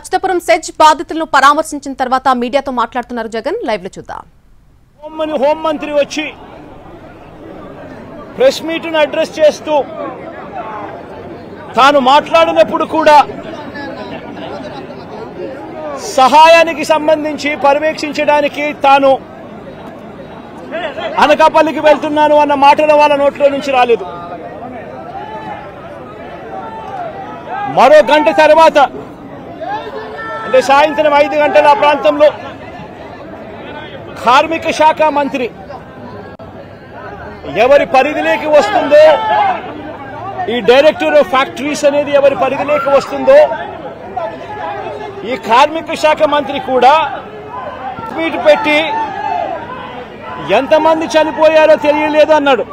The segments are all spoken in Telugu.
అచ్యుతపురం సెజ్ బాధితులను పరామర్శించిన తర్వాత మీడియాతో మాట్లాడుతున్నారు జగన్. లైవ్ లో చూద్దాం. హోం మంత్రి వచ్చి ప్రెస్ మీట్ ను అడ్రస్ చేస్తూ తాను మాట్లాడినప్పుడు కూడా సహాయానికి సంబంధించి పర్యవేక్షించడానికి తాను అనకాపల్లికి వెళ్తున్నాను అన్న మాటలు వాళ్ళ నోట్లో నుంచి రాలేదు. మరో గంట తర్వాత అంటే సాయంత్రం 5 గంటల ప్రాంతంలో కార్మిక శాఖ మంత్రి ఎవరి పరిధిలోకి వస్తుందో, ఈ డైరెక్టర్ ఆఫ్ ఫ్యాక్టరీస్ అనేది ఎవరి పరిధిలోకి వస్తుందో, ఈ కార్మిక శాఖ మంత్రి కూడా ట్వీట్ పెట్టి ఎంతమంది చనిపోయారో తెలియలేదు అన్నాడు.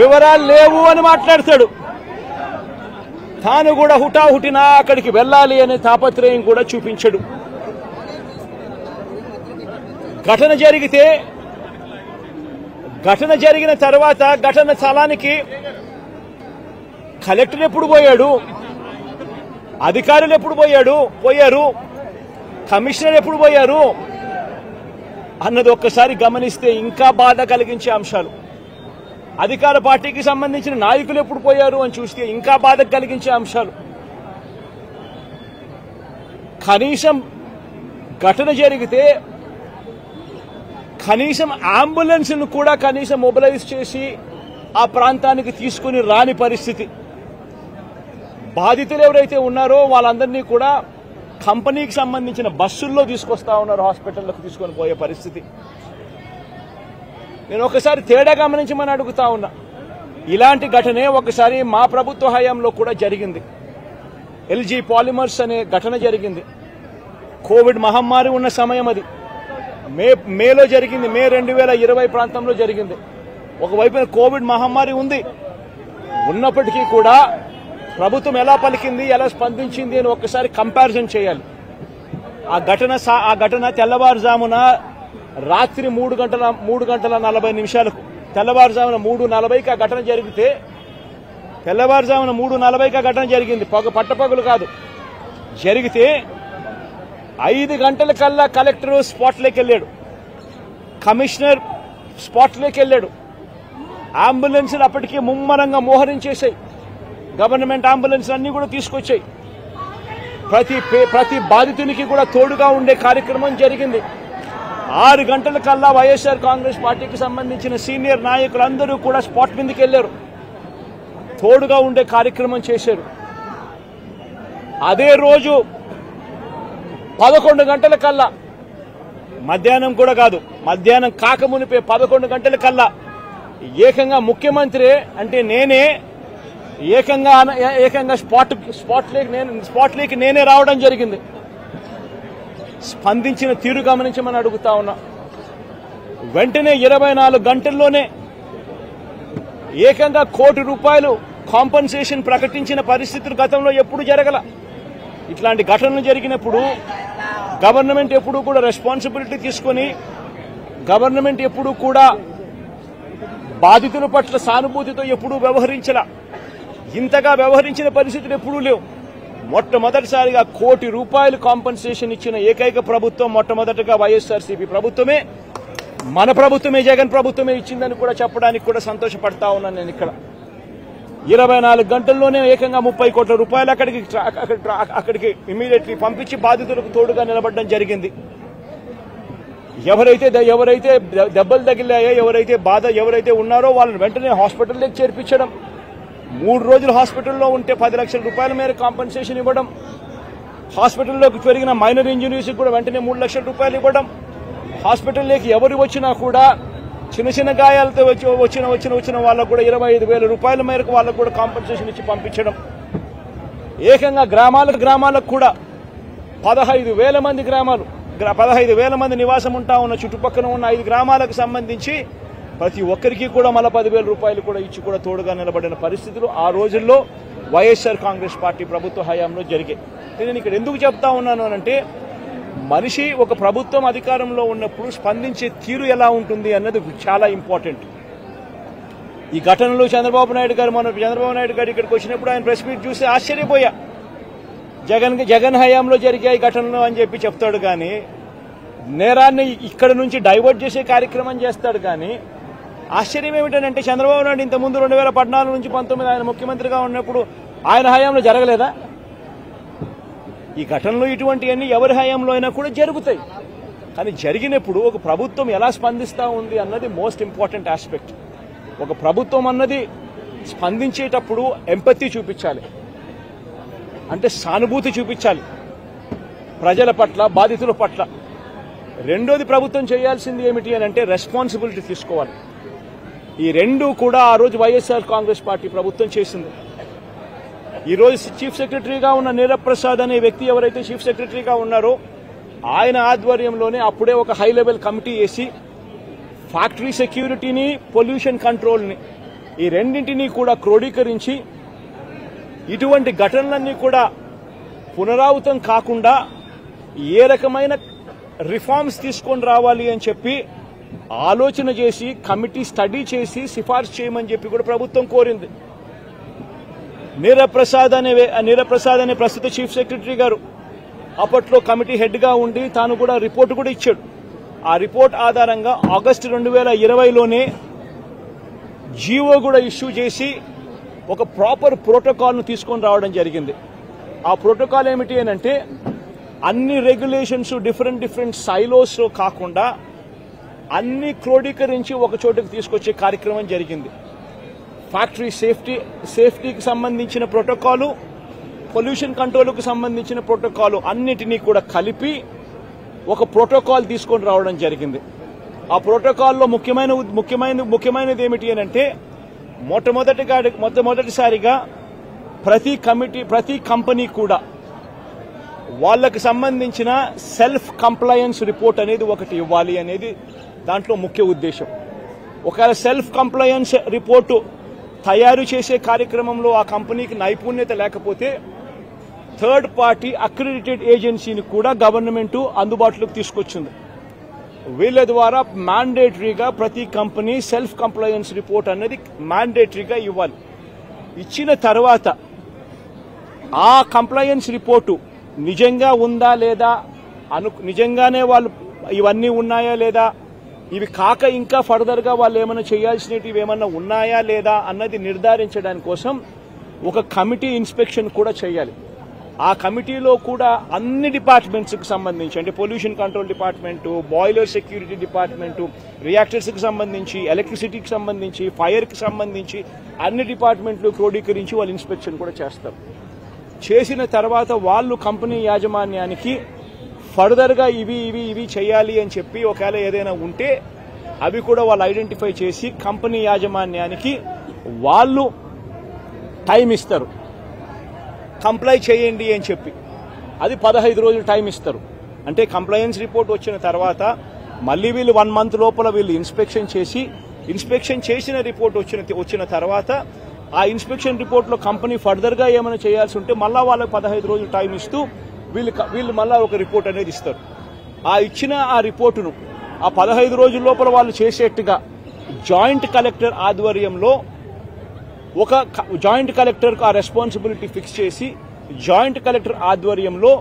వివరాలు లేవు అని మాట్లాడతాడు. తాను కూడా హుటాహుటిన అక్కడికి వెళ్ళాలి అనే తాపత్రయం కూడా చూపించడు. ఘటన జరిగిన తర్వాత ఘటన స్థలానికి కలెక్టర్ ఎప్పుడు పోయాడు, అధికారులు ఎప్పుడు పోయారు, కమిషనర్ ఎప్పుడు పోయారు అన్నది ఒక్కసారి గమనిస్తే ఇంకా బాధ కలిగించే అంశాలు. అధికార పార్టీకి సంబంధించిన నాయకులు ఎప్పుడు పోయారు అని చూస్తే ఇంకా బాధ కలిగించే అంశాలు. కనీసం ఘటన జరిగితే కనీసం అంబులెన్స్ ను కూడా కనీసం మొబిలైజ్ చేసి ఆ ప్రాంతానికి తీసుకుని రాని పరిస్థితి. బాధితులు ఎవరైతే ఉన్నారో వాళ్ళందరినీ కూడా కంపెనీకి సంబంధించిన బస్సుల్లో తీసుకొస్తా ఉన్నారు, హాస్పిటల్లోకి తీసుకొని పోయే పరిస్థితి. నేను ఒకసారి తేడా గమనించమని అడుగుతా ఉన్నా. ఇలాంటి ఘటనే ఒకసారి మా ప్రభుత్వ హయాంలో కూడా జరిగింది. ఎల్జీ పాలిమర్స్ అనే ఘటన జరిగింది. కోవిడ్ మహమ్మారి ఉన్న సమయం అది. మేలో జరిగింది. మే 2020 ప్రాంతంలో జరిగింది. ఒకవైపున కోవిడ్ మహమ్మారి ఉంది. ఉన్నప్పటికీ కూడా ప్రభుత్వం ఎలా పలికింది, ఎలా స్పందించింది అని ఒక్కసారి కంపారిజన్ చేయాలి. ఆ ఘటన తెల్లవారుజామున రాత్రి 3:40 తెల్లవారుజామున 3:40కి ఆ ఘటన జరిగితే, తెల్లవారుజామున 3:40కి ఆ ఘటన జరిగింది. పట్టపగలు కాదు. జరిగితే 5 గంటల కల్లా కలెక్టర్ స్పాట్లోకి వెళ్ళాడు, కమిషనర్ స్పాట్లోకి వెళ్ళాడు. అంబులెన్స్లు అప్పటికే ముమ్మరంగా మోహరించేశాయి. గవర్నమెంట్ అంబులెన్స్ అన్ని కూడా తీసుకొచ్చాయి. ప్రతి బాధితునికి కూడా తోడుగా ఉండే కార్యక్రమం జరిగింది. 6 గంటల కల్లా వైఎస్ఆర్ కాంగ్రెస్ పార్టీకి సంబంధించిన సీనియర్ నాయకులందరూ కూడా స్పాట్ మీదకి వెళ్లారు, తోడుగా ఉండే కార్యక్రమం చేశారు. అదే రోజు 11 గంటల కల్లా, మధ్యాహ్నం కూడా కాదు, మధ్యాహ్నం కాకమునిపే 11 గంటల కల్లా ఏకంగా ముఖ్యమంత్రి అంటే నేనే ఏకంగా స్పాట్లోకి నేనే రావడం జరిగింది. స్పందించిన తీరు గమనించమని అడుగుతా ఉన్నా. వెంటనే 24 గంటల్లోనే ఏకంగా ₹1 కోటి కాంపన్సేషన్ ప్రకటించిన పరిస్థితులు గతంలో ఎప్పుడు జరగల. ఇట్లాంటి ఘటనలు జరిగినప్పుడు గవర్నమెంట్ ఎప్పుడూ కూడా రెస్పాన్సిబిలిటీ తీసుకొని, గవర్నమెంట్ ఎప్పుడూ కూడా బాధితుల పట్ల సానుభూతితో ఎప్పుడూ వ్యవహరించలా. ఇంతగా వ్యవహరించిన పరిస్థితులు ఎప్పుడూ లేవు. మొట్టమొదటిసారిగా ₹1 కోటి కాంపన్సేషన్ ఇచ్చిన ఏకైక ప్రభుత్వం మొట్టమొదటిగా వైఎస్ఆర్సీపీ ప్రభుత్వమే, మన ప్రభుత్వమే, జగన్ ప్రభుత్వమే ఇచ్చిందని కూడా చెప్పడానికి కూడా సంతోషపడతా ఉన్నాను నేను. ఇక్కడ 24 గంటల్లోనే ఏకంగా ₹30 కోట్ల అక్కడికి ఇమీడియట్లీ పంపించి బాధితులకు తోడుగా నిలబడడం జరిగింది. ఎవరైతే దెబ్బలు తగిలాయో, ఎవరైతే ఉన్నారో వాళ్ళని వెంటనే హాస్పిటల్లోకి చేర్పించడం, 3 రోజులు హాస్పిటల్లో ఉంటే ₹10 లక్షల మేర కాంపన్సేషన్ ఇవ్వడం, హాస్పిటల్లోకి జరిగిన మైనర్ ఇంజనీర్స్ కూడా వెంటనే ₹3 లక్షలు ఇవ్వడం, హాస్పిటల్లోకి ఎవరు వచ్చినా కూడా చిన్న గాయాలతో వచ్చిన వాళ్ళకు కూడా ₹25,000 మేరకు వాళ్ళకు కూడా కాంపన్సేషన్ ఇచ్చి పంపించడం. ఏకంగా గ్రామాలకు కూడా 15,000 మంది 15,000 మంది నివాసం ఉంటా ఉన్న చుట్టుపక్కల ఉన్న 5 గ్రామాలకు సంబంధించి ప్రతి ఒక్కరికి కూడా మళ్ళీ ₹10,000 కూడా ఇచ్చి కూడా తోడుగా నిలబడిన పరిస్థితులు ఆ రోజుల్లో వైఎస్ఆర్ కాంగ్రెస్ పార్టీ ప్రభుత్వ హయాంలో జరిగాయి. నేను ఇక్కడ ఎందుకు చెప్తా ఉన్నాను అంటే, మనిషి ఒక ప్రభుత్వం అధికారంలో ఉన్నప్పుడు స్పందించే తీరు ఎలా ఉంటుంది అన్నది చాలా ఇంపార్టెంట్. ఈ ఘటనలో చంద్రబాబు నాయుడు గారు ఇక్కడికి వచ్చినప్పుడు ఆయన ప్రెస్ మీట్ చూసి ఆశ్చర్యపోయా. జగన్ హయాంలో జరిగాయి ఘటనలు అని చెప్పి చెప్తాడు కానీ నేరాన్ని ఇక్కడ నుంచి డైవర్ట్ చేసే కార్యక్రమం చేస్తాడు కానీ ఆశ్చర్యం ఏమిటంటే చంద్రబాబు నాయుడు ఇంతకుముందు 2014 నుంచి 19 ఆయన ముఖ్యమంత్రిగా ఉన్నప్పుడు ఆయన హయాంలో జరగలేదా? ఈ ఘటనలు ఇటువంటివన్నీ ఎవరి హయాంలో అయినా కూడా జరుగుతాయి. కానీ జరిగినప్పుడు ఒక ప్రభుత్వం ఎలా స్పందిస్తూ ఉంది అన్నది మోస్ట్ ఇంపార్టెంట్ ఆస్పెక్ట్. ఒక ప్రభుత్వం అన్నది స్పందించేటప్పుడు ఎంపతి చూపించాలి, అంటే సానుభూతి చూపించాలి ప్రజల పట్ల, బాధితుల పట్ల. రెండోది ప్రభుత్వం చేయాల్సింది ఏమిటి అని అంటే రెస్పాన్సిబిలిటీ తీసుకోవాలి. ఈ రెండు కూడా ఆ రోజు వైఎస్ఆర్ కాంగ్రెస్ పార్టీ ప్రభుత్వం చేసింది. ఈ రోజు చీఫ్ సెక్రటరీగా ఉన్న నీరప్రసాద్ అనే వ్యక్తి ఎవరైతే చీఫ్ సెక్రటరీగా ఉన్నారో ఆయన ఆధ్వర్యంలోనే అప్పుడే ఒక హై లెవెల్ కమిటీ వేసి ఫ్యాక్టరీ సెక్యూరిటీని, పొల్యూషన్ కంట్రోల్ని ఈ రెండింటినీ కూడా క్రోడీకరించి ఇటువంటి ఘటనలన్నీ కూడా పునరావృతం కాకుండా ఏ రకమైన రిఫార్మ్స్ తీసుకొని రావాలి అని చెప్పి ఆలోచన చేసి కమిటీ స్టడీ చేసి సిఫార్సు చేయమని చెప్పి కూడా ప్రభుత్వం కోరింది. నీరప్రసాద్ అనే ప్రస్తుత చీఫ్ సెక్రటరీ గారు అప్పట్లో కమిటీ హెడ్ గా ఉండి తాను కూడా రిపోర్ట్ కూడా ఇచ్చాడు. ఆ రిపోర్ట్ ఆధారంగా ఆగస్టు 2020లోనే జీవో కూడా ఇష్యూ చేసి ఒక ప్రాపర్ ప్రోటోకాల్ను తీసుకొని రావడం జరిగింది. ఆ ప్రోటోకాల్ ఏమిటి అని అంటే అన్ని రెగ్యులేషన్స్ డిఫరెంట్ సైలోస్ కాకుండా అన్ని క్రోడీకరించి ఒక చోటుకు తీసుకొచ్చే కార్యక్రమం జరిగింది. ఫ్యాక్టరీ సేఫ్టీకి సంబంధించిన ప్రోటోకాలు, పొల్యూషన్ కంట్రోల్కు సంబంధించిన ప్రోటోకాలు అన్నిటినీ కూడా కలిపి ఒక ప్రోటోకాల్ తీసుకొని రావడం జరిగింది. ఆ ప్రోటోకాల్లో ముఖ్యమైనది ఏమిటి అని అంటే మొట్టమొదటిసారిగా ప్రతి కంపెనీ కూడా వాళ్ళకి సంబంధించిన సెల్ఫ్ కంప్లయన్స్ రిపోర్ట్ అనేది ఒకటి ఇవ్వాలి అనేది దాంట్లో ముఖ్య ఉద్దేశం. ఒకవేళ సెల్ఫ్ కంప్లయన్స్ రిపోర్టు తయారు చేసే కార్యక్రమంలో ఆ కంపెనీకి నైపుణ్యత లేకపోతే థర్డ్ పార్టీ అక్రిడిటెడ్ ఏజెన్సీని కూడా గవర్నమెంట్ అందుబాటులోకి తీసుకొచ్చింది. వీళ్ళ ద్వారా మ్యాండేటరీగా ప్రతి కంపెనీ సెల్ఫ్ కంప్లయన్స్ రిపోర్ట్ అనేది మ్యాండేటరీగా ఇవ్వాలి. ఇచ్చిన తర్వాత ఆ కంప్లయన్స్ రిపోర్టు నిజంగా ఉందా లేదా, నిజంగానే వాళ్ళు ఇవన్నీ ఉన్నాయా లేదా, ఇవి కాక ఇంకా ఫర్దర్గా వాళ్ళు ఏమైనా చేయాల్సినవి ఏమన్నా ఉన్నాయా లేదా అన్నది నిర్ధారించడానికి కోసం ఒక కమిటీ ఇన్స్పెక్షన్ కూడా చేయాలి. ఆ కమిటీలో కూడా అన్ని డిపార్ట్మెంట్స్కి సంబంధించి, అంటే pollution control department, boiler security department, రియాక్టర్స్కి సంబంధించి, ఎలక్ట్రిసిటీకి సంబంధించి, ఫైర్కి సంబంధించి అన్ని డిపార్ట్మెంట్లు క్రోడీకరించి వాళ్ళు ఇన్స్పెక్షన్ కూడా చేస్తారు. చేసిన తర్వాత వాళ్ళు కంపెనీ యాజమాన్యానికి ఫర్దర్గా ఇవి చేయాలి అని చెప్పి ఒకవేళ ఏదైనా ఉంటే అవి కూడా వాళ్ళు ఐడెంటిఫై చేసి కంపెనీ యాజమాన్యానికి వాళ్ళు టైం ఇస్తారు, కంప్లై చేయండి అని చెప్పి. అది 15 రోజులు టైం ఇస్తారు. అంటే కంప్లయన్స్ రిపోర్ట్ వచ్చిన తర్వాత మళ్ళీ వీళ్ళు 1 మంత్ లోపల వీళ్ళు ఇన్స్పెక్షన్ చేసిన రిపోర్ట్ వచ్చిన తర్వాత ఆ ఇన్స్పెక్షన్ రిపోర్ట్లో కంపెనీ ఫర్దర్గా ఏమైనా చేయాల్సి ఉంటే మళ్ళా వాళ్ళకి 15 రోజులు టైం ఇస్తూ వీళ్ళు మళ్ళా ఒక రిపోర్ట్ అనేది ఇస్తారు. ఆ రిపోర్టును ఆ 15 రోజుల లోపల వాళ్ళు చేసేట్టుగా జాయింట్ కలెక్టర్ ఆధ్వర్యంలో ఒక జాయింట్ కలెక్టర్కు ఆ రెస్పాన్సిబిలిటీ ఫిక్స్ చేసి జాయింట్ కలెక్టర్ ఆధ్వర్యంలో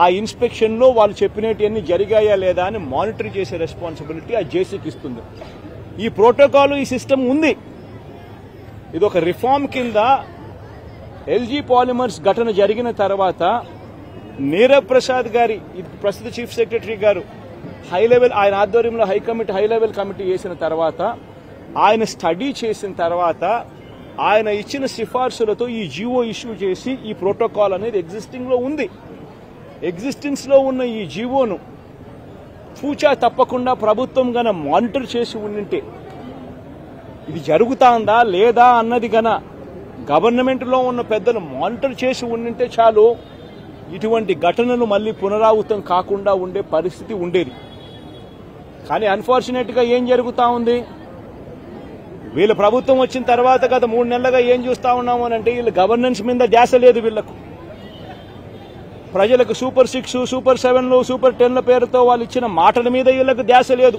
ఆ ఇన్స్పెక్షన్లో వాళ్ళు చెప్పినవన్నీ జరిగాయా లేదా అని మానిటర్ చేసే రెస్పాన్సిబిలిటీ ఆ జేసీకి ఇస్తుంది. ఈ ప్రోటోకాల్, ఈ సిస్టమ్ ఉంది. ఇది ఒక రిఫార్మ్ కింద ఎల్జీ పాలిమర్స్ ఘటన జరిగిన తర్వాత నీరప్రసాద్ గారి ప్రస్తుత చీఫ్ సెక్రటరీ గారు ఆయన ఆధ్వర్యంలో హై లెవెల్ కమిటీ వేసిన తర్వాత ఆయన స్టడీ చేసిన తర్వాత ఆయన ఇచ్చిన సిఫార్సులతో ఈ జీవో ఇష్యూ చేసి ఈ ప్రోటోకాల్ అనేది ఎగ్జిస్టెన్స్ లో ఉన్న ఈ జీవోను పూచా తప్పకుండా ప్రభుత్వం గన మానిటర్ చేసి ఉండింటే, ఇది జరుగుతాందా లేదా అన్నది గన గవర్నమెంట్ లో ఉన్న పెద్దలు మానిటర్ చేసి ఉండింటే చాలు ఇటువంటి ఘటనలు మళ్ళీ పునరావృతం కాకుండా ఉండే పరిస్థితి ఉండేది. కానీ అన్ఫార్చునేట్ గా ఏం జరుగుతా ఉంది, వీళ్ళ ప్రభుత్వం వచ్చిన తర్వాత గత 3 నెలలుగా ఏం చూస్తా ఉన్నాము అని అంటే వీళ్ళ గవర్నెన్స్ మీద ధ్యాస లేదు. వీళ్లకు ప్రజలకు సూపర్ 6, సూపర్ 7, సూపర్ 10ల పేరుతో వాళ్ళు ఇచ్చిన మాటల మీద వీళ్ళకు ధ్యాస లేదు.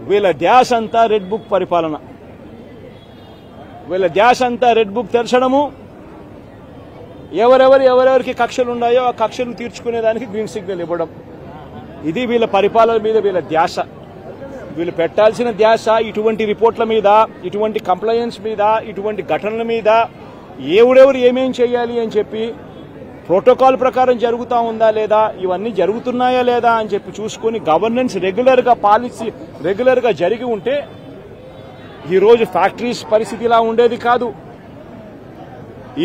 వీళ్ళ ధ్యాస అంతా రెడ్ బుక్ పరిపాలన, వీళ్ళ ధ్యాస అంతా రెడ్ బుక్ తెరచడము, ఎవరెవరికి కక్షలు ఉన్నాయో ఆ కక్షలు తీర్చుకునేదానికి గ్రీన్ సిగ్నల్ ఇవ్వడం. ఇది వీళ్ళ పరిపాలన మీద వీళ్ళ ధ్యాస. వీళ్ళు పెట్టాల్సిన ధ్యాస ఇటువంటి రిపోర్ట్ల మీద, ఇటువంటి కంప్లైంట్స్ మీద, ఇటువంటి ఘటనల మీద ఎవరెవరు ఏమేం చేయాలి అని చెప్పి ప్రోటోకాల్ ప్రకారం జరుగుతూ ఉందా లేదా, ఇవన్నీ జరుగుతున్నాయా లేదా అని చెప్పి చూసుకుని గవర్నెన్స్ రెగ్యులర్గా పాలసీ రెగ్యులర్గా జరిగి ఉంటే ఈరోజు ఫ్యాక్టరీస్ పరిస్థితి ఇలా ఉండేది కాదు.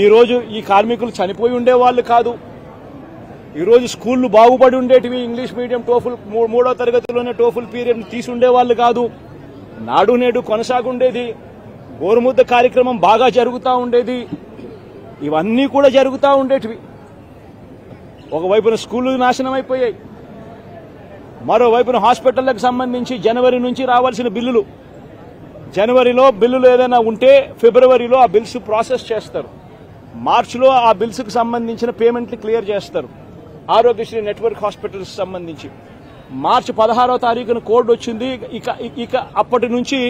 ఈరోజు ఈ కార్మికులు చనిపోయి ఉండేవాళ్ళు కాదు. ఈరోజు స్కూళ్లు బాగుపడి ఉండేటివి. ఇంగ్లీష్ మీడియం టోఫుల్ 3వ తరగతిలోనే టోఫుల్ పీరియడ్ తీసుండేవాళ్ళు కాదు. నాడు నేడు కొనసాగుండేది. గోరుముద్ద కార్యక్రమం బాగా జరుగుతూ ఉండేది. ఇవన్నీ కూడా జరుగుతూ ఉండేటివి. ఒకవైపున స్కూళ్లు నాశనం అయిపోయాయి, మరోవైపున హాస్పిటళ్లకు సంబంధించి జనవరి నుంచి రావాల్సిన బిల్లులు, జనవరిలో బిల్లులు ఏదైనా ఉంటే ఫిబ్రవరిలో ఆ బిల్స్ ప్రాసెస్ చేస్తారు, మార్చిలో ఆ బిల్స్కి సంబంధించిన పేమెంట్లు క్లియర్ చేస్తారు. ఆరోగ్యశ్రీ నెట్వర్క్ హాస్పిటల్స్ సంబంధించి మార్చి 16వ తారీఖున కోడ్ వచ్చింది. ఇక అప్పటి నుంచి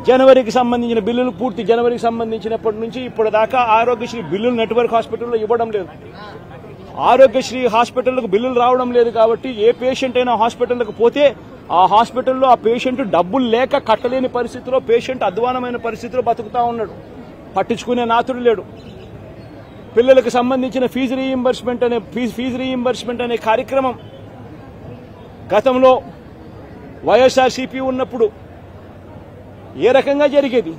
జనవరికి సంబంధించిన బిల్లులు పూర్తి జనవరికి సంబంధించినప్పటి నుంచి ఇప్పుడు దాకా ఆరోగ్యశ్రీ బిల్లులు నెట్వర్క్ హాస్పిటల్లో ఇవ్వడం లేదు. ఆరోగ్యశ్రీ హాస్పిటల్కు బిల్లులు రావడం లేదు కాబట్టి ఏ పేషెంట్ అయినా హాస్పిటల్కి పోతే ఆ హాస్పిటల్లో ఆ పేషెంట్ డబ్బులు లేక కట్టలేని పరిస్థితిలో, పేషెంట్ అధ్వానమైన పరిస్థితిలో బతుకుతా ఉన్నాడు. పట్టించుకునే నాతుడు లేడు. పిల్లలకు సంబంధించిన ఫీజు రీయింబర్స్మెంట్ అనే కార్యక్రమం గతంలో వైఎస్ఆర్సీపీ ఉన్నప్పుడు ఏ రకంగా జరిగేది?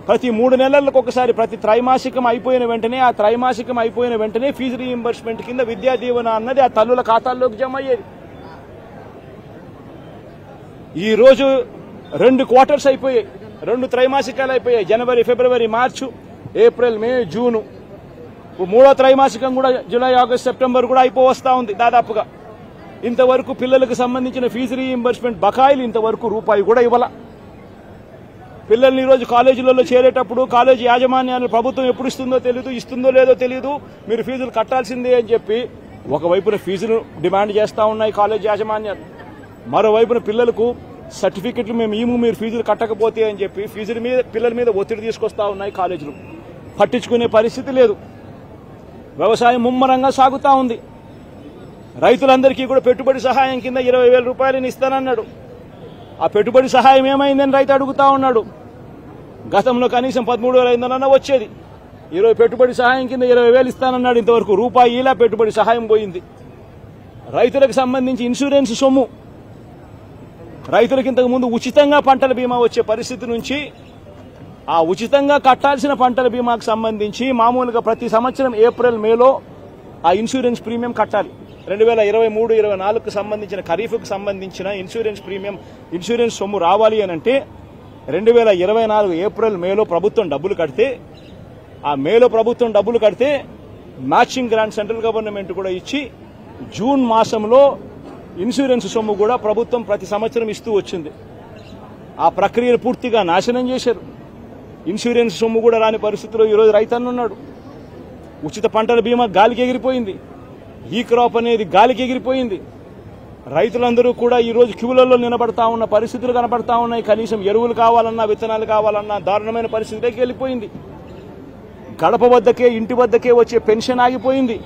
ప్రతి 3 నెలలకు ఒకసారి, ప్రతి త్రైమాసికం అయిపోయిన వెంటనే, ఆ త్రైమాసికం అయిపోయిన వెంటనే ఫీజు రీయింబర్స్మెంట్ కింద విద్యా దీవెన అన్నది ఆ తల్లుల ఖాతాల్లోకి జమ అయ్యేది. ఈ రోజు 2 క్వార్టర్స్ అయిపోయాయి, 2 త్రైమాసికాలు అయిపోయాయి. జనవరి, ఫిబ్రవరి, మార్చి, ఏప్రిల్, మే, జూను. 3వ త్రైమాసికం కూడా జూలై, ఆగస్టు, సెప్టెంబర్ కూడా అయిపోవస్తా ఉంది దాదాపుగా. ఇంతవరకు పిల్లలకు సంబంధించిన ఫీజు రీయింబర్స్మెంట్ బకాయిలు ఇంతవరకు రూపాయి కూడా ఇవ్వాల. పిల్లల్ని ఈరోజు కాలేజీలలో చేరేటప్పుడు కాలేజీ యాజమాన్యాలు ప్రభుత్వం ఎప్పుడు ఇస్తుందో తెలియదు, ఇస్తుందో లేదో తెలియదు, మీరు ఫీజులు కట్టాల్సిందే అని చెప్పి ఒకవైపున ఫీజులు డిమాండ్ చేస్తూ ఉన్నాయి కాలేజీ యాజమాన్యాలు, మరోవైపున పిల్లలకు సర్టిఫికెట్లు మేము మీరు ఫీజులు కట్టకపోతే అని చెప్పి ఫీజుల మీద పిల్లల మీద ఒత్తిడి తీసుకొస్తా ఉన్నాయి కాలేజీలు. పట్టించుకునే పరిస్థితి లేదు. వ్యవసాయం ముమ్మరంగా సాగుతా ఉంది. రైతులందరికీ కూడా పెట్టుబడి సహాయం కింద 20,000 రూపాయలని ఇస్తానన్నాడు. ఆ పెట్టుబడి సహాయం ఏమైందని రైతు అడుగుతా ఉన్నాడు. గతంలో కనీసం 13,500 వచ్చేది. ఈరోజు పెట్టుబడి సహాయం కింద 20,000 ఇస్తానన్నాడు. ఇంతవరకు రూపాయి ఇలా పెట్టుబడి సహాయం పోయింది. రైతులకు సంబంధించి ఇన్సూరెన్స్ సొమ్ము, రైతులకు ఇంతకు ముందు ఉచితంగా పంటల బీమా వచ్చే పరిస్థితి నుంచి ఆ ఉచితంగా కట్టాల్సిన పంటల బీమాకు సంబంధించి మామూలుగా ప్రతి సంవత్సరం ఏప్రిల్, మేలో ఆ ఇన్సూరెన్స్ ప్రీమియం కట్టాలి. 2023-24కు సంబంధించిన ఖరీఫ్కు సంబంధించిన ఇన్సూరెన్స్ సొమ్ము రావాలి అని అంటే 2024 ఏప్రిల్, మేలో ప్రభుత్వం డబ్బులు కడితే, ఆ మేలో ప్రభుత్వం డబ్బులు కడితే మ్యాచింగ్ గ్రాంట్ సెంట్రల్ గవర్నమెంట్ కూడా ఇచ్చి జూన్ మాసంలో ఇన్సూరెన్స్ సొమ్ము కూడా ప్రభుత్వం ప్రతి సంవత్సరం ఇస్తూ వచ్చింది. ఆ ప్రక్రియను పూర్తిగా నాశనం చేశారు. ఇన్సూరెన్స్ సొమ్ము కూడా రాని పరిస్థితిలో ఈరోజు రైతన్నున్నాడు. ఉచిత పంటల బీమా గాలికి ఎగిరిపోయింది. ఈ క్రాప్ అనేది గాలికి ఎగిరిపోయింది. రైతులందరూ కూడా ఈరోజు క్యూలలో నిలబడతా ఉన్న పరిస్థితులు కనబడతా ఉన్నాయి. కనీసం ఎరువులు కావాలన్నా, విత్తనాలు కావాలన్నా దారుణమైన పరిస్థితికి వెళ్ళిపోయింది. గడప వద్దకే, ఇంటి వద్దకే వచ్చే పెన్షన్ ఆగిపోయింది.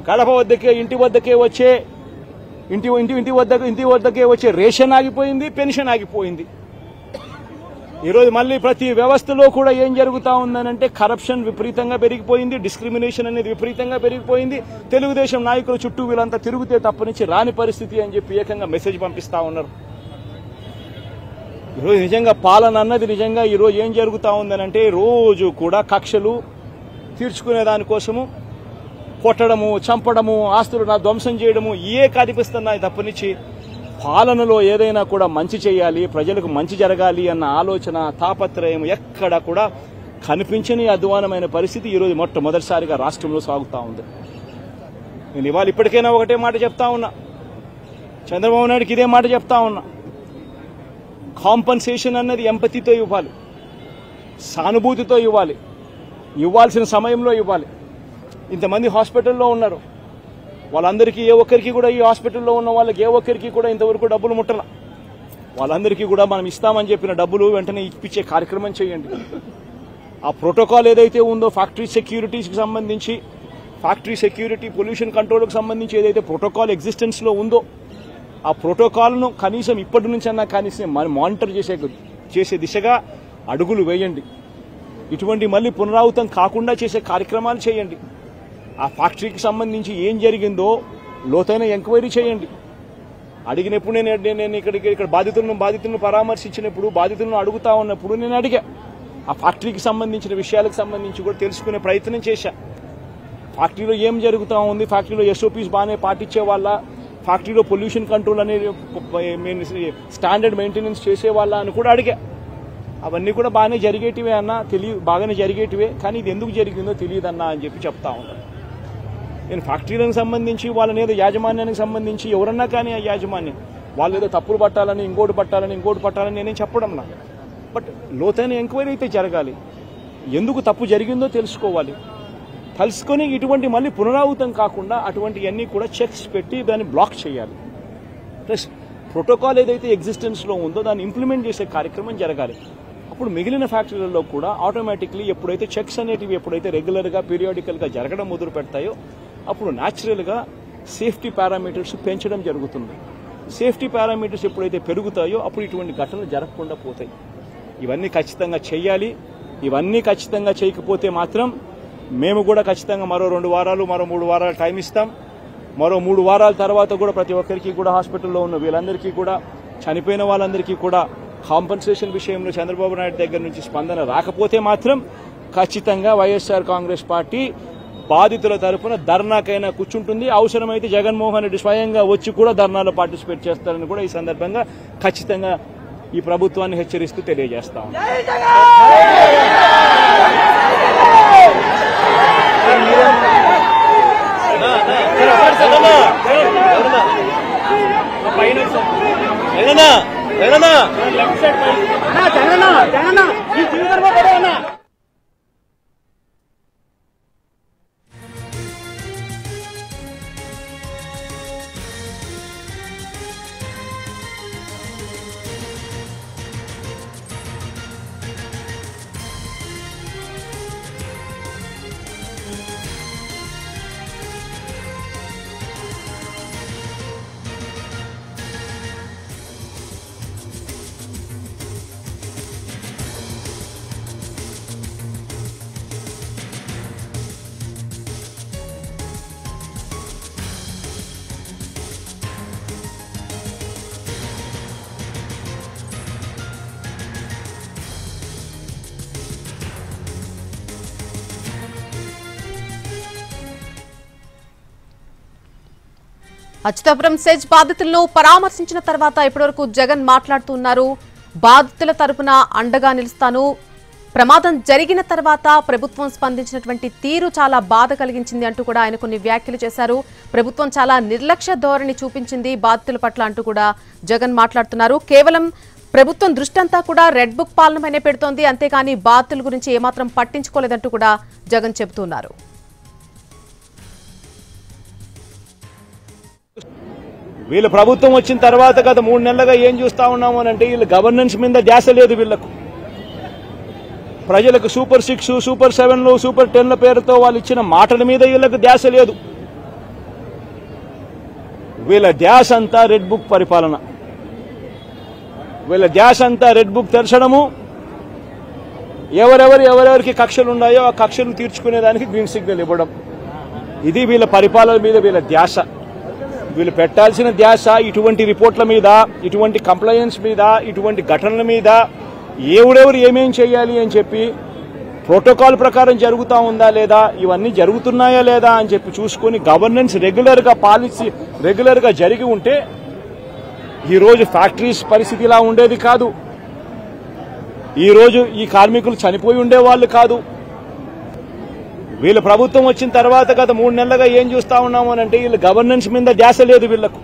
గడప వద్దకే, ఇంటి వద్దకే వచ్చే ఇంటి వద్దకే వచ్చే రేషన్ ఆగిపోయింది, పెన్షన్ ఆగిపోయింది. ఈరోజు మళ్ళీ ప్రతి వ్యవస్థలో కూడా ఏం జరుగుతా ఉందనంటే కరప్షన్ విపరీతంగా పెరిగిపోయింది, డిస్క్రిమినేషన్ అనేది విపరీతంగా పెరిగిపోయింది. తెలుగుదేశం నాయకుల చుట్టూ వీళ్ళంతా తిరుగుతే తప్పనించి రాని పరిస్థితి అని చెప్పి ఏకంగా మెసేజ్ పంపిస్తా ఉన్నారు. ఈరోజు నిజంగా పాలన అన్నది నిజంగా ఈరోజు ఏం జరుగుతా ఉందనంటే రోజు కూడా కక్షలు తీర్చుకునే దానికోసము కొట్టడము, చంపడము, ఆస్తులు ధ్వంసం చేయడము ఏ కనిపిస్తున్నాయి తప్పనించి పాలనలో ఏదైనా కూడా మంచి చేయాలి, ప్రజలకు మంచి జరగాలి అన్న ఆలోచన, తాపత్రయం ఎక్కడ కూడా కనిపించని అధ్వానమైన పరిస్థితి ఈరోజు మొట్టమొదటిసారిగా రాష్ట్రంలో సాగుతూ ఉంది. నేను ఇవాళ ఇప్పటికైనా ఒకటే మాట చెప్తా ఉన్నా, చంద్రబాబు నాయుడుకి ఇదే మాట చెప్తా ఉన్నా. కాంపన్సేషన్ అన్నది ఎంపతితో ఇవ్వాలి, సానుభూతితో ఇవ్వాలి, ఇవ్వాల్సిన సమయంలో ఇవ్వాలి. ఇంతమంది హాస్పిటల్లో ఉన్నారు, వాళ్ళందరికీ ఏ ఒక్కరికి కూడా, ఈ హాస్పిటల్లో ఉన్న వాళ్ళకి ఏ ఒక్కరికి కూడా ఇంతవరకు డబ్బులు ముట్టల. వాళ్ళందరికీ కూడా మనం ఇస్తామని చెప్పిన డబ్బులు వెంటనే ఇప్పించే కార్యక్రమం చేయండి. ఆ ప్రోటోకాల్ ఏదైతే ఉందో ఫ్యాక్టరీ సెక్యూరిటీస్కి సంబంధించి, ఫ్యాక్టరీ సెక్యూరిటీ పొల్యూషన్ కంట్రోల్కి సంబంధించి ఏదైతే ప్రోటోకాల్ ఎగ్జిస్టెన్స్లో ఉందో ఆ ప్రోటోకాల్ను కనీసం ఇప్పటి నుంచన్నా కనీసం మానిటర్ చేసే దిశగా అడుగులు వేయండి. ఇటువంటి మళ్ళీ పునరావృతం కాకుండా చేసే కార్యక్రమాలు చేయండి. ఆ ఫ్యాక్టరీకి సంబంధించి ఏం జరిగిందో లోతైన ఎంక్వైరీ చేయండి. అడిగినప్పుడు నేను ఇక్కడ బాధితులను పరామర్శించినప్పుడు, బాధితులను అడుగుతా ఉన్నప్పుడు నేను అడిగా. ఆ ఫ్యాక్టరీకి సంబంధించిన విషయాలకు సంబంధించి కూడా తెలుసుకునే ప్రయత్నం చేశా. ఫ్యాక్టరీలో ఏం జరుగుతూ ఉంది, ఫ్యాక్టరీలో ఎస్ఓపీస్ బాగానే పాటించే వాళ్ళ, ఫ్యాక్టరీలో పొల్యూషన్ కంట్రోల్ అనేది స్టాండర్డ్ మెయింటెనెన్స్ చేసే వాళ్ళ అని కూడా అడిగా. అవన్నీ కూడా బాగానే జరిగేటివే అన్నా, బాగానే జరిగేటివే, కానీ ఇది ఎందుకు జరిగిందో తెలియదన్నా అని చెప్పి చెప్తా ఉన్నాను. నేను ఫ్యాక్టరీలకు సంబంధించి వాళ్ళని ఏదో యాజమాన్యానికి సంబంధించి ఎవరన్నా కానీ ఆ యాజమాన్యం వాళ్ళు ఏదో తప్పులు పట్టాలని ఇంకోటి పట్టాలని నేనేం చెప్పడం నాకు. బట్ లోతైన ఎంక్వైరీ అయితే జరగాలి. ఎందుకు తప్పు జరిగిందో తెలుసుకోవాలి. తెలుసుకొని ఇటువంటి మళ్ళీ పునరావృతం కాకుండా అటువంటివన్నీ కూడా చెక్స్ పెట్టి దాన్ని బ్లాక్ చేయాలి. ప్లస్ ప్రోటోకాల్ ఏదైతే ఎగ్జిస్టెన్స్లో ఉందో దాన్ని ఇంప్లిమెంట్ చేసే కార్యక్రమం జరగాలి. అప్పుడు మిగిలిన ఫ్యాక్టరీలలో కూడా ఆటోమేటిక్లీ ఎప్పుడైతే చెక్స్ అనేటివి ఎప్పుడైతే రెగ్యులర్గా పీరియాడికల్గా జరగడం మొదలు పెడతాయో అప్పుడు న్యాచురల్గా సేఫ్టీ పారామీటర్స్ పెంచడం జరుగుతుంది. సేఫ్టీ పారామీటర్స్ ఎప్పుడైతే పెరుగుతాయో అప్పుడు ఇటువంటి ఘటనలు జరగకుండా పోతాయి. ఇవన్నీ ఖచ్చితంగా చేయాలి. ఇవన్నీ ఖచ్చితంగా చేయకపోతే మాత్రం మేము కూడా ఖచ్చితంగా మరో 2 వారాలు, మరో 3 వారాలు టైం ఇస్తాం. మరో 3 వారాల తర్వాత కూడా ప్రతి ఒక్కరికి కూడా హాస్పిటల్లో ఉన్న వీళ్ళందరికీ కూడా, చనిపోయిన వాళ్ళందరికీ కూడా కాంపన్సేషన్ విషయంలో చంద్రబాబు నాయుడు దగ్గర నుంచి స్పందన రాకపోతే మాత్రం ఖచ్చితంగా వైఎస్ఆర్ కాంగ్రెస్ పార్టీ బాధితుల తరఫున ధర్నాకైనా కూర్చుంటుంది. అవసరమైతే జగన్మోహన్ రెడ్డి స్వయంగా వచ్చి కూడా ధర్నాలో పార్టిసిపేట్ చేస్తారని కూడా ఈ సందర్భంగా ఖచ్చితంగా ఈ ప్రభుత్వాన్ని హెచ్చరిస్తూ తెలియజేస్తాం. అచ్యుతాపురం సెజ్ బాధితులను పరామర్శించిన తర్వాత ఇప్పటివరకు జగన్ మాట్లాడుతున్నారు. బాధితుల తరపున అండగా నిలుస్తాను. ప్రమాదం జరిగిన తర్వాత ప్రభుత్వం స్పందించినటువంటి తీరు చాలా బాధ కలిగించింది అంటూ కూడా ఆయన కొన్ని వ్యాఖ్యలు చేశారు. ప్రభుత్వం చాలా నిర్లక్ష్య ధోరణి చూపించింది బాధితుల పట్ల అంటూ కూడా జగన్ మాట్లాడుతున్నారు. కేవలం ప్రభుత్వం దృష్టంతా కూడా రెడ్ బుక్ పాలనపైనే పెడుతోంది, అంతేకాని బాధితుల గురించి ఏమాత్రం పట్టించుకోలేదంటూ కూడా జగన్ చెబుతున్నారు. వీళ్ళ ప్రభుత్వం వచ్చిన తర్వాత గత 3 నెలలుగా ఏం చూస్తా ఉన్నాము అంటే వీళ్ళ గవర్నెన్స్ మీద ధ్యాస లేదు. వీళ్లకు ప్రజలకు సూపర్ 6, సూపర్ 7, సూపర్ 10ల పేరుతో వాళ్ళు ఇచ్చిన మాటల మీద వీళ్ళకు ధ్యాస లేదు. వీళ్ళ ధ్యాస అంతా రెడ్ బుక్ పరిపాలన. వీళ్ళ ధ్యాస అంతా రెడ్ బుక్ తెరచడము, ఎవరెవరికి కక్షలు ఉన్నాయో ఆ కక్షలు తీర్చుకునేదానికి గ్రీన్ సిగ్నల్ ఇవ్వడం. ఇది వీళ్ళ పరిపాలన మీద వీళ్ళ ధ్యాస. వీళ్ళు పెట్టాల్సిన ధ్యాస ఇటువంటి రిపోర్ట్ల మీద, ఇటువంటి కంప్లైంట్స్ మీద, ఇటువంటి ఘటనల మీద ఎవరెవరు ఏమేం చేయాలి అని చెప్పి ప్రోటోకాల్ ప్రకారం జరుగుతూ ఉందా లేదా, ఇవన్నీ జరుగుతున్నాయా లేదా అని చెప్పి చూసుకొని గవర్నెన్స్ రెగ్యులర్గా పాలసీ రెగ్యులర్గా జరిగి ఉంటే ఈరోజు ఫ్యాక్టరీస్ పరిస్థితి ఇలా ఉండేది కాదు. ఈరోజు ఈ కార్మికులు చనిపోయి ఉండేవాళ్ళు కాదు. వీళ్ళ ప్రభుత్వం వచ్చిన తర్వాత గత 3 నెలలుగా ఏం చూస్తా ఉన్నాము అంటే వీళ్ళ గవర్నెన్స్ మీద ధ్యాస లేదు వీళ్లకు.